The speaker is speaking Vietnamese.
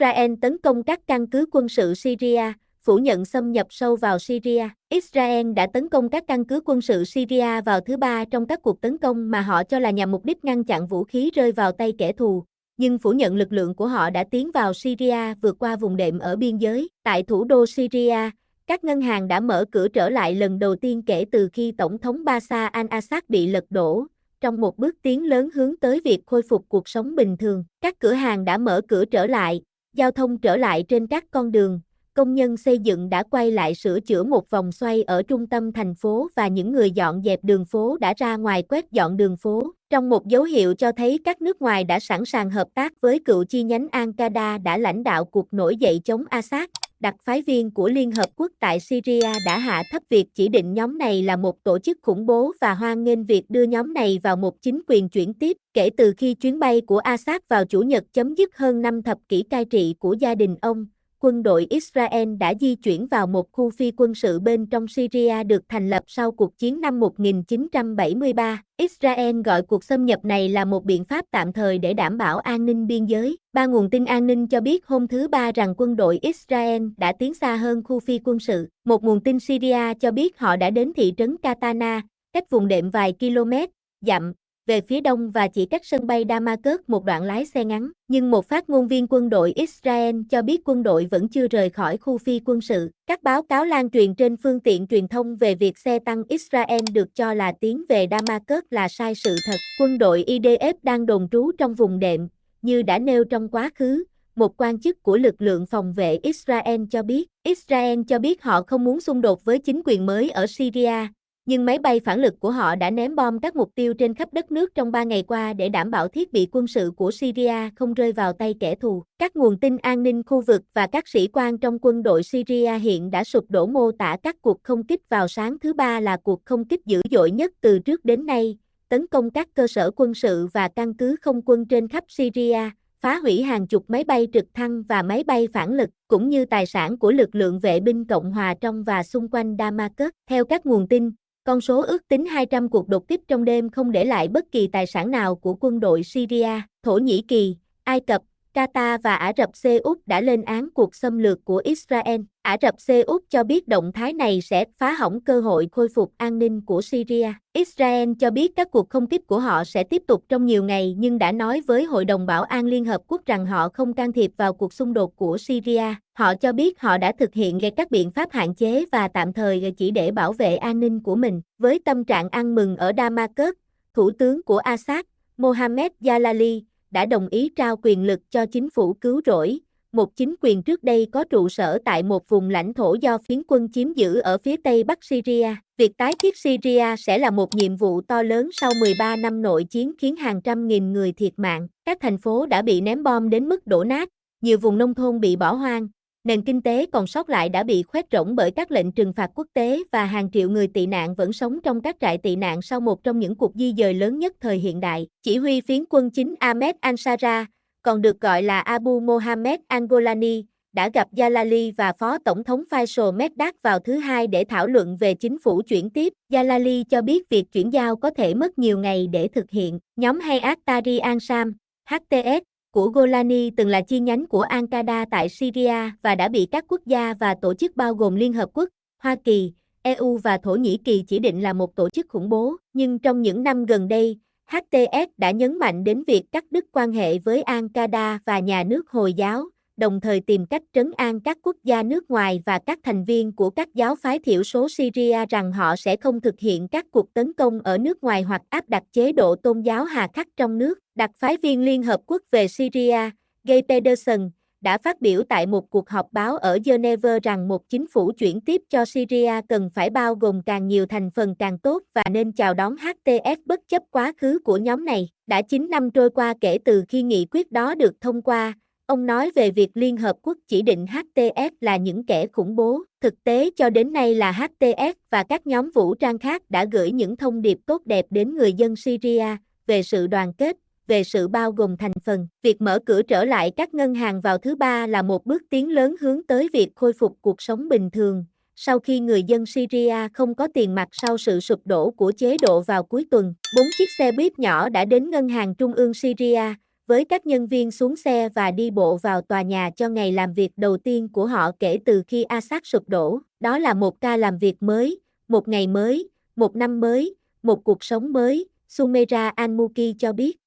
Israel tấn công các căn cứ quân sự Syria, phủ nhận xâm nhập sâu vào Syria. Israel đã tấn công các căn cứ quân sự Syria vào thứ Ba trong các cuộc tấn công mà họ cho là nhằm mục đích ngăn chặn vũ khí rơi vào tay kẻ thù, nhưng phủ nhận lực lượng của họ đã tiến vào Syria vượt qua vùng đệm ở biên giới. Tại thủ đô Syria, các ngân hàng đã mở cửa trở lại lần đầu tiên kể từ khi Tổng thống Bashar al-Assad bị lật đổ, trong một bước tiến lớn hướng tới việc khôi phục cuộc sống bình thường. Các cửa hàng đã mở cửa trở lại, giao thông trở lại trên các con đường, công nhân xây dựng đã quay lại sửa chữa một vòng xoay ở trung tâm thành phố và những người dọn dẹp đường phố đã ra ngoài quét dọn đường phố, trong một dấu hiệu cho thấy các nước ngoài đã sẵn sàng hợp tác với cựu chi nhánh Al-Qaeda đã lãnh đạo cuộc nổi dậy chống Assad. Đặc phái viên của Liên Hợp Quốc tại Syria đã hạ thấp việc chỉ định nhóm này là một tổ chức khủng bố và hoan nghênh việc đưa nhóm này vào một chính quyền chuyển tiếp, kể từ khi chuyến bay của Assad vào Chủ nhật chấm dứt hơn 5 thập kỷ cai trị của gia đình ông. Quân đội Israel đã di chuyển vào một khu phi quân sự bên trong Syria được thành lập sau cuộc chiến năm 1973. Israel gọi cuộc xâm nhập này là một biện pháp tạm thời để đảm bảo an ninh biên giới. Ba nguồn tin an ninh cho biết hôm thứ Ba rằng quân đội Israel đã tiến xa hơn khu phi quân sự. Một nguồn tin Syria cho biết họ đã đến thị trấn Katana, cách vùng đệm vài km/dặm về phía đông và chỉ cách sân bay Damascus một đoạn lái xe ngắn. Nhưng một phát ngôn viên quân đội Israel cho biết quân đội vẫn chưa rời khỏi khu phi quân sự. Các báo cáo lan truyền trên phương tiện truyền thông về việc xe tăng Israel được cho là tiến về Damascus là sai sự thật. Quân đội IDF đang đồn trú trong vùng đệm, như đã nêu trong quá khứ. Một quan chức của lực lượng phòng vệ Israel cho biết họ không muốn xung đột với chính quyền mới ở Syria, nhưng máy bay phản lực của họ đã ném bom các mục tiêu trên khắp đất nước trong 3 ngày qua để đảm bảo thiết bị quân sự của Syria không rơi vào tay kẻ thù. Các nguồn tin an ninh khu vực và các sĩ quan trong quân đội Syria hiện đã sụp đổ mô tả các cuộc không kích vào sáng thứ Ba là cuộc không kích dữ dội nhất từ trước đến nay, tấn công các cơ sở quân sự và căn cứ không quân trên khắp Syria, phá hủy hàng chục máy bay trực thăng và máy bay phản lực, cũng như tài sản của lực lượng vệ binh Cộng hòa trong và xung quanh Damascus. Theo các nguồn tin, con số ước tính 200 cuộc đột kích trong đêm không để lại bất kỳ tài sản nào của quân đội Syria. Thổ Nhĩ Kỳ, Ai Cập, Qatar và Ả Rập Xê Út đã lên án cuộc xâm lược của Israel. Ả Rập Xê Út cho biết động thái này sẽ phá hỏng cơ hội khôi phục an ninh của Syria. Israel cho biết các cuộc không kích của họ sẽ tiếp tục trong nhiều ngày nhưng đã nói với Hội đồng Bảo an Liên Hợp Quốc rằng họ không can thiệp vào cuộc xung đột của Syria. Họ cho biết họ đã thực hiện các biện pháp hạn chế và tạm thời chỉ để bảo vệ an ninh của mình. Với tâm trạng ăn mừng ở Damascus, Thủ tướng của Assad, Mohammed Jalali, đã đồng ý trao quyền lực cho chính phủ cứu rỗi, một chính quyền trước đây có trụ sở tại một vùng lãnh thổ do phiến quân chiếm giữ ở phía tây bắc Syria. Việc tái thiết Syria sẽ là một nhiệm vụ to lớn sau 13 năm nội chiến khiến hàng trăm nghìn người thiệt mạng. Các thành phố đã bị ném bom đến mức đổ nát, nhiều vùng nông thôn bị bỏ hoang. Nền kinh tế còn sót lại đã bị khoét rỗng bởi các lệnh trừng phạt quốc tế và hàng triệu người tị nạn vẫn sống trong các trại tị nạn sau một trong những cuộc di dời lớn nhất thời hiện đại. Chỉ huy phiến quân chính Ahmed Ansara, còn được gọi là Abu Mohammed al-Golani, đã gặp Jalali và Phó Tổng thống Faisal Mekdad vào thứ Hai để thảo luận về chính phủ chuyển tiếp. Jalali cho biết việc chuyển giao có thể mất nhiều ngày để thực hiện. Nhóm Hayat Tahrir al-Sham, HTS, của Golani từng là chi nhánh của Al-Qaeda tại Syria và đã bị các quốc gia và tổ chức bao gồm Liên Hợp Quốc, Hoa Kỳ, EU và Thổ Nhĩ Kỳ chỉ định là một tổ chức khủng bố. Nhưng trong những năm gần đây, HTS đã nhấn mạnh đến việc cắt đứt quan hệ với Al-Qaeda và nhà nước Hồi giáo, đồng thời tìm cách trấn an các quốc gia nước ngoài và các thành viên của các giáo phái thiểu số Syria rằng họ sẽ không thực hiện các cuộc tấn công ở nước ngoài hoặc áp đặt chế độ tôn giáo hà khắc trong nước. Đặc phái viên Liên Hợp Quốc về Syria, Geir Pedersen, đã phát biểu tại một cuộc họp báo ở Geneva rằng một chính phủ chuyển tiếp cho Syria cần phải bao gồm càng nhiều thành phần càng tốt và nên chào đón HTS bất chấp quá khứ của nhóm này. Đã 9 năm trôi qua kể từ khi nghị quyết đó được thông qua, ông nói về việc Liên Hợp Quốc chỉ định HTS là những kẻ khủng bố. Thực tế cho đến nay là HTS và các nhóm vũ trang khác đã gửi những thông điệp tốt đẹp đến người dân Syria về sự đoàn kết, về sự bao gồm thành phần. Việc mở cửa trở lại các ngân hàng vào thứ Ba là một bước tiến lớn hướng tới việc khôi phục cuộc sống bình thường, sau khi người dân Syria không có tiền mặt sau sự sụp đổ của chế độ vào cuối tuần. 4 chiếc xe buýt nhỏ đã đến ngân hàng trung ương Syria, với các nhân viên xuống xe và đi bộ vào tòa nhà cho ngày làm việc đầu tiên của họ kể từ khi Assad sụp đổ. Đó là một ca làm việc mới, một ngày mới, một năm mới, một cuộc sống mới, Sumera Al-Muki cho biết.